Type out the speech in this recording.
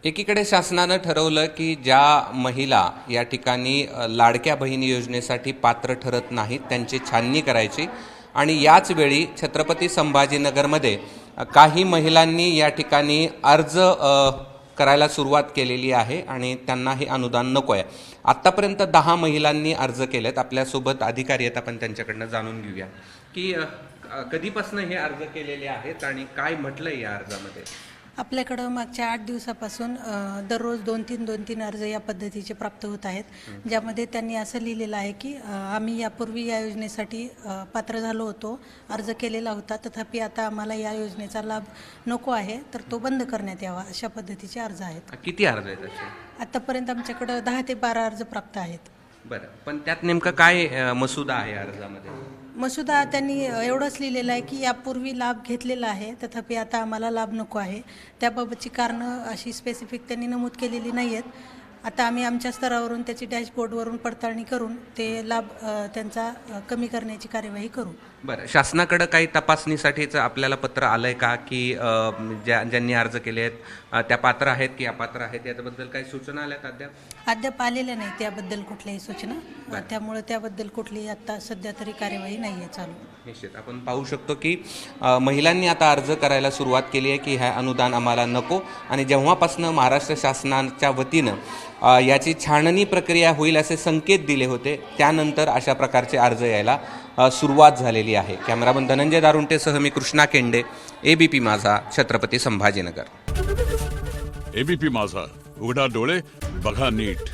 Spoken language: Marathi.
एकीकडे शासनानं ठरवलं की ज्या महिला या ठिकाणी लाडक्या बहिणी योजनेसाठी पात्र ठरत नाहीत त्यांची छाननी करायची आणि याच वेळी छत्रपती संभाजीनगरमध्ये काही महिलांनी या ठिकाणी अर्ज करायला सुरुवात केलेली आहे आणि त्यांना हे अनुदान नको आहे। आत्तापर्यंत 10 महिलांनी अर्ज केलेत। आपल्यासोबत अधिकारी आहेत, आपण त्यांच्याकडनं जाणून घेऊया की कधीपासून हे अर्ज केलेले आहेत आणि काय म्हटलंय या अर्जामध्ये। आपल्याकडं मागच्या 8 दिवसापासून दररोज 2-3 अर्ज या पद्धतीचे प्राप्त होत आहेत, ज्यामध्ये त्यांनी असं लिहिलेलं आहे की आम्ही यापूर्वी या योजनेसाठी पात्र झालो होतो, अर्ज केलेला होता, तथापि आता आम्हाला या योजनेचा लाभ नको आहे, तर तो बंद करण्यात यावा, अशा पद्धतीचे अर्ज आहेत। किती अर्ज आहेत असे? आतापर्यंत आमच्याकडं 10 ते 12 अर्ज प्राप्त आहेत। बरं, पण त्यात नेमकं काय मसुदा आहे अर्जामध्ये? मसुदा त्यांनी एवढंच लिहिलेलं आहे की यापूर्वी लाभ घेतलेला आहे, तथापि आता आम्हाला लाभ नको आहे। त्याबाबतची कारणं अशी स्पेसिफिक त्यांनी नमूद केलेली नाही आहेत। आता आम्ही आमच्या स्तरावरून त्याची डॅशबोर्डवरून पडताळणी करून ते लाभ त्यांचा कमी करण्याची कार्यवाही करू। बरं, शासनाकडे काही तपासणीसाठीचं आपल्याला पत्र आलंय का की ज्यांनी अर्ज केले आहेत त्या पात्र आहेत की अपात्र आहेत, याबद्दल काही सूचना आल्यात? अद्याप आलेल्या नाही त्याबद्दल कुठल्याही सूचना, त्यामुळे त्याबद्दल कुठलीही आता सध्या तरी कार्यवाही नाही आहे चालू। निश्चित आपण पाहू शकतो की महिलांनी आता अर्ज करायला सुरुवात केली आहे की हे अनुदान आम्हाला नको, आणि जेव्हापासून महाराष्ट्र शासनाच्या वतीनं याची छाननी प्रक्रिया होईल असे संकेत दिले होते, त्यानंतर अशा प्रकारचे अर्ज यायला सुरुवात झालेली आहे। कॅमेरामन धनंजय दारुंटेसह मी कृष्णा केंडे, एबीपी माझा, छत्रपती संभाजीनगर। एबीपी माझा, उघडा डोळे बघा नीट।